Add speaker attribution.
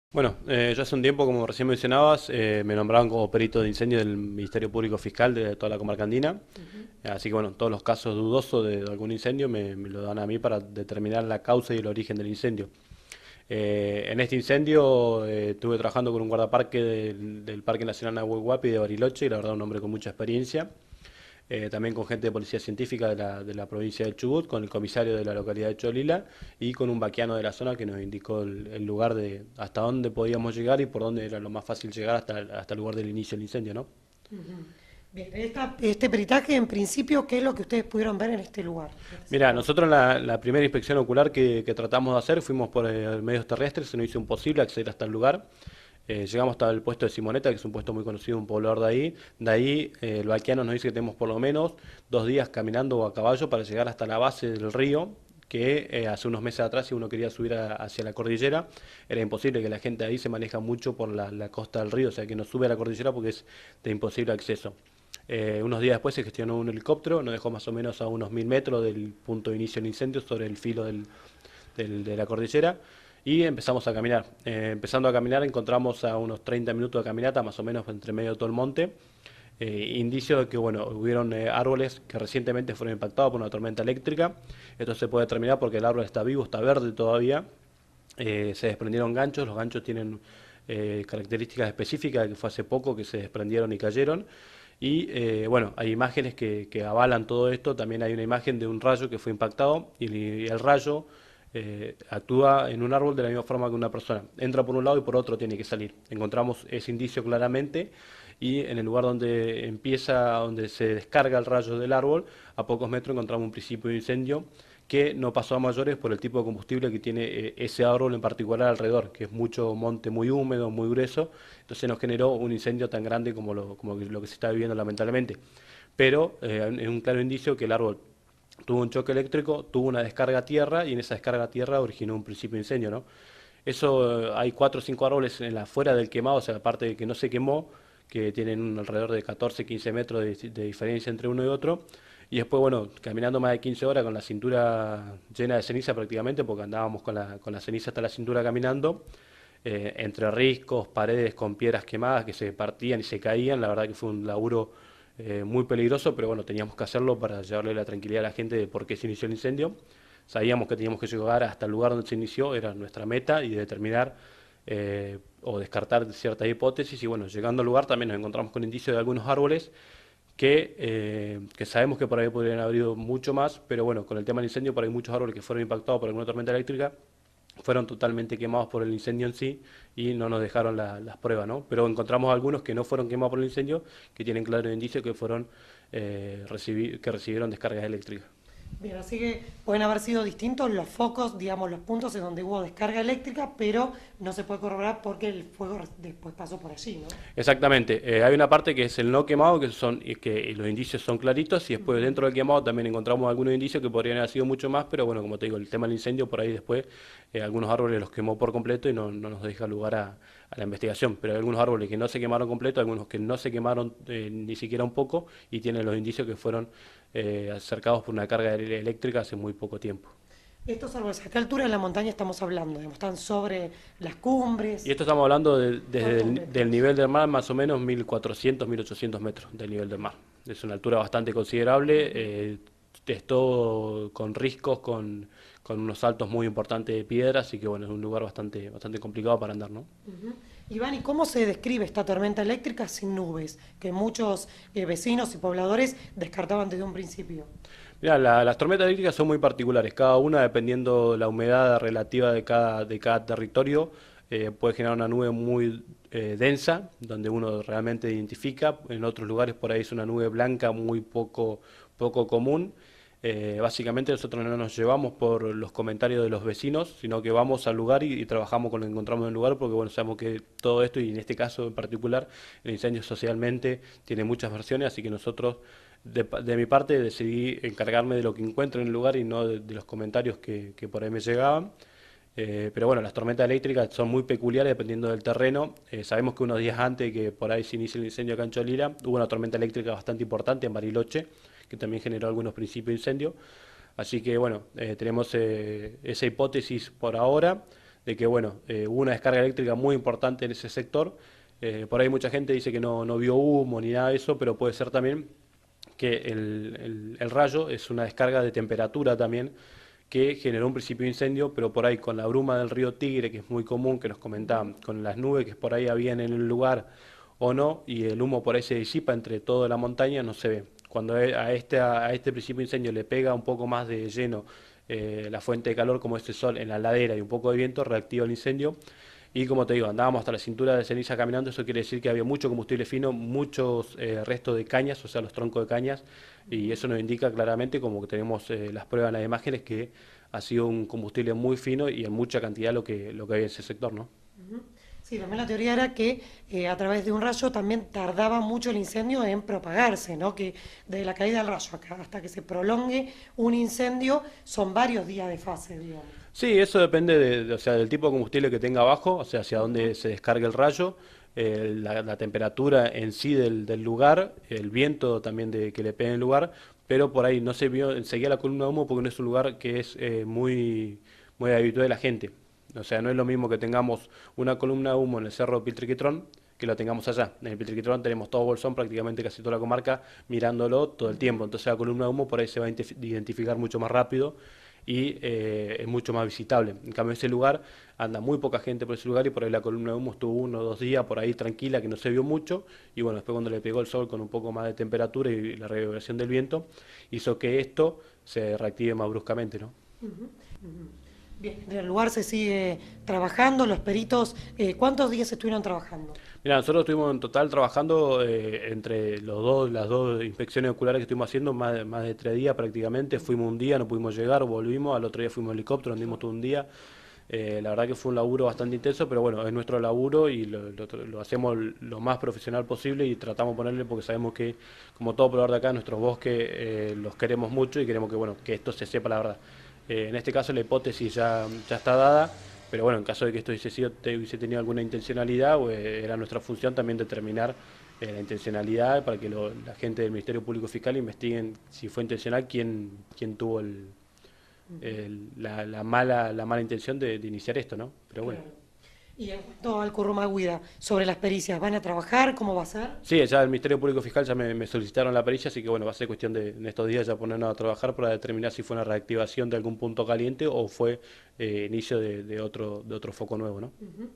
Speaker 1: Bueno, yo hace un tiempo, como recién mencionabas, me nombraron como perito de incendio del Ministerio Público Fiscal de toda la comarca andina.
Speaker 2: Ujú.
Speaker 1: Así que bueno, todos los casos dudosos de algún incendio me lo dan a mí para determinar la causa y el origen del incendio. En este incendio estuve trabajando con un guardaparque del Parque Nacional Nahuel Huapi de Bariloche, y la verdad un hombre con mucha experiencia. También con gente de policía científica de la provincia de Chubut, con el comisario de la localidad de Cholila y con un vaquiano de la zona que nos indicó el lugar de hasta dónde podíamos llegar y por dónde era lo más fácil llegar hasta el lugar del inicio del incendio, ¿no?
Speaker 2: Ujú. Bien, este peritaje, en principio, ¿qué es lo que ustedes pudieron ver en este lugar, en este
Speaker 1: Mira,
Speaker 2: sector?
Speaker 1: nosotros en la primera inspección ocular que tratamos de hacer fuimos por medios terrestres, se nos hizo imposible acceder hasta el lugar. Llegamos hasta el puesto de Simoneta, que es un puesto muy conocido, un poblador de ahí. De ahí el vaquiano nos dice que tenemos por lo menos 2 días caminando o a caballo para llegar hasta la base del río, que hace unos meses atrás si uno quería subir hacia la cordillera, era imposible, que la gente ahí se maneja mucho por la costa del río, o sea que no sube a la cordillera porque es de imposible acceso. Unos días después se gestionó un helicóptero, nos dejó más o menos a unos 1000 metros del punto de inicio del incendio, sobre el filo de la cordillera, y empezamos a caminar. Empezando a caminar encontramos a unos 30 minutos de caminata, más o menos entre medio de todo el monte, indicios de que bueno, hubieron árboles que recientemente fueron impactados por una tormenta eléctrica. Esto se puede determinar porque el árbol está vivo, está verde todavía. Se desprendieron ganchos, los ganchos tienen características específicas, que fue hace poco que se desprendieron y cayeron. Y bueno, hay imágenes que avalan todo esto. También hay una imagen de un rayo que fue impactado y el rayo actúa en un árbol de la misma forma que una persona. Entra por un lado y por otro tiene que salir. Encontramos ese indicio claramente, y en el lugar donde empieza, donde se descarga el rayo del árbol, a pocos metros encontramos un principio de incendio que no pasó a mayores por el tipo de combustible que tiene ese árbol en particular alrededor, que es mucho monte muy húmedo, muy grueso. Entonces nos generó un incendio tan grande como lo que se está viviendo lamentablemente. Pero es un claro indicio que el árbol tuvo un choque eléctrico, tuvo una descarga a tierra, y en esa descarga a tierra originó un principio de incendio, ¿no? Eso, hay 4 o 5 árboles en la fuera del quemado, o sea, la parte de que no se quemó, que tienen alrededor de 14, 15 metros de diferencia entre uno y otro. Y después, bueno, caminando más de 15 horas con la cintura llena de ceniza prácticamente, porque andábamos con la ceniza hasta la cintura caminando, entre riscos, paredes con piedras quemadas que se partían y se caían. La verdad que fue un laburo muy peligroso, pero bueno, teníamos que hacerlo para llevarle la tranquilidad a la gente de por qué se inició el incendio. Sabíamos que teníamos que llegar hasta el lugar donde se inició, era nuestra meta, y determinar o descartar ciertas hipótesis. Y bueno, llegando al lugar también nos encontramos con indicios de algunos árboles que sabemos que por ahí podrían haber ido mucho más, pero bueno, con el tema del incendio, por ahí muchos árboles que fueron impactados por alguna tormenta eléctrica fueron totalmente quemados por el incendio en sí, y no nos dejaron las pruebas, ¿no? Pero encontramos algunos que no fueron quemados por el incendio, que tienen claro indicio que fueron que recibieron descargas eléctricas.
Speaker 2: Bien, así que pueden haber sido distintos los focos, digamos, los puntos en donde hubo descarga eléctrica, pero no se puede corroborar porque el fuego después pasó por allí, ¿no?
Speaker 1: Exactamente, hay una parte que es el no quemado, que los indicios son claritos, y después
Speaker 2: Ujú.
Speaker 1: dentro del quemado también encontramos algunos indicios que podrían haber sido mucho más, pero bueno, como te digo, el tema del incendio por ahí después, algunos árboles los quemó por completo y no nos deja lugar a la investigación. Pero hay algunos árboles que no se quemaron completo, algunos que no se quemaron ni siquiera un poco, y tienen los indicios que fueron acercados por una carga eléctrica hace muy poco tiempo.
Speaker 2: Estos árboles, ¿a qué altura de la montaña estamos hablando? Digamos, ¿están sobre las
Speaker 1: Y
Speaker 2: cumbres?
Speaker 1: esto estamos hablando desde
Speaker 2: ¿Cuántos
Speaker 1: del
Speaker 2: metros?
Speaker 1: nivel del mar, más o menos 1400, 1800 metros del nivel del mar. Es una altura bastante considerable, es todo con riscos, con unos saltos muy importantes de piedras, así que bueno, es un lugar bastante complicado para andar, ¿no?
Speaker 2: Ujú. Iván, ¿y cómo se describe esta tormenta eléctrica sin nubes? Que muchos vecinos y pobladores descartaban desde un principio.
Speaker 1: Mira, las tormentas eléctricas son muy particulares, cada una dependiendo de la humedad relativa de cada territorio, puede generar una nube muy densa, donde uno realmente identifica. En otros lugares por ahí es una nube blanca muy poco común. Básicamente nosotros no nos llevamos por los comentarios de los vecinos, sino que vamos al lugar y trabajamos con lo que encontramos en el lugar, porque bueno, sabemos que todo esto, y en este caso en particular, el incendio socialmente tiene muchas versiones, así que nosotros, de mi parte, decidí encargarme de lo que encuentro en el lugar y no de los comentarios que por ahí me llegaban. Pero bueno, las tormentas eléctricas son muy peculiares dependiendo del terreno. Sabemos que unos días antes que por ahí se inicie el incendio acá en Cholila, hubo una tormenta eléctrica bastante importante en Bariloche, que también generó algunos principios de incendio. Así que bueno, tenemos esa hipótesis por ahora de que bueno, hubo una descarga eléctrica muy importante en ese sector. Por ahí mucha gente dice que no vio humo ni nada de eso, pero puede ser también que el rayo es una descarga de temperatura también que generó un principio de incendio, pero por ahí con la bruma del río Tigre, que es muy común, que nos comentaban, con las nubes que por ahí habían en el lugar o no, y el humo por ahí se disipa entre toda la montaña, no se ve. Cuando a este principio de incendio le pega un poco más de lleno la fuente de calor, como este sol en la ladera y un poco de viento, reactiva el incendio. Y como te digo, andábamos hasta la cintura de ceniza caminando, eso quiere decir que había mucho combustible fino, muchos restos de cañas, o sea, los troncos de cañas, y eso nos indica claramente, como que tenemos las pruebas en las imágenes, que ha sido un combustible muy fino y en mucha cantidad lo que hay en ese sector, ¿no?
Speaker 2: Ujú. Sí, también la teoría era que a través de un rayo también tardaba mucho el incendio en propagarse, ¿no? Que de la caída del rayo hasta que se prolongue un incendio son varios días de fase, digamos.
Speaker 1: Sí, eso depende o sea, del tipo de combustible que tenga abajo, o sea, hacia dónde se descargue el rayo, la temperatura en sí del lugar, el viento también que le pegue en el lugar, pero por ahí no se vio enseguida la columna de humo porque no es un lugar que es muy habitual de la gente. O sea, no es lo mismo que tengamos una columna de humo en el cerro Piltriquitrón que lo tengamos allá. En el Piltriquitrón tenemos todo Bolsón, prácticamente casi toda la comarca, mirándolo todo el tiempo. Entonces la columna de humo por ahí se va a identificar mucho más rápido y es mucho más visitable. En cambio, ese lugar anda muy poca gente por ese lugar y por ahí la columna de humo estuvo 1 o 2 días por ahí tranquila, que no se vio mucho. Y bueno, después cuando le pegó el sol con un poco más de temperatura y la reverberación del viento, hizo que esto se reactive más bruscamente, ¿no?
Speaker 2: Ujú, ujú. Bien, en el lugar se sigue trabajando, los peritos, ¿cuántos días estuvieron trabajando?
Speaker 1: Mira, nosotros estuvimos en total trabajando entre las dos inspecciones oculares que estuvimos haciendo, más de 3 días prácticamente. Fuimos un día, no pudimos llegar, volvimos, al otro día fuimos en helicóptero, anduvimos todo un día. La verdad que fue un laburo bastante intenso, pero bueno, es nuestro laburo y lo hacemos lo más profesional posible y tratamos de ponerle porque sabemos que, como todo proveedor de acá, nuestros bosques los queremos mucho y queremos que, bueno, que esto se sepa la verdad. En este caso la hipótesis ya está dada, pero bueno, en caso de que esto hubiese tenido alguna intencionalidad, pues, era nuestra función también determinar la intencionalidad para que la gente del Ministerio Público Fiscal investiguen si fue intencional quién tuvo la mala intención de iniciar esto, ¿no? Pero bueno.
Speaker 2: Claro. Y en cuanto al Currumaguida, sobre las pericias, ¿van a trabajar? ¿Cómo va a ser?
Speaker 1: Sí, ya el Ministerio Público Fiscal ya me solicitaron la pericia, así que bueno, va a ser cuestión de en estos días ya ponernos a trabajar para determinar si fue una reactivación de algún punto caliente o fue inicio de otro foco nuevo, ¿no?
Speaker 2: Ujú.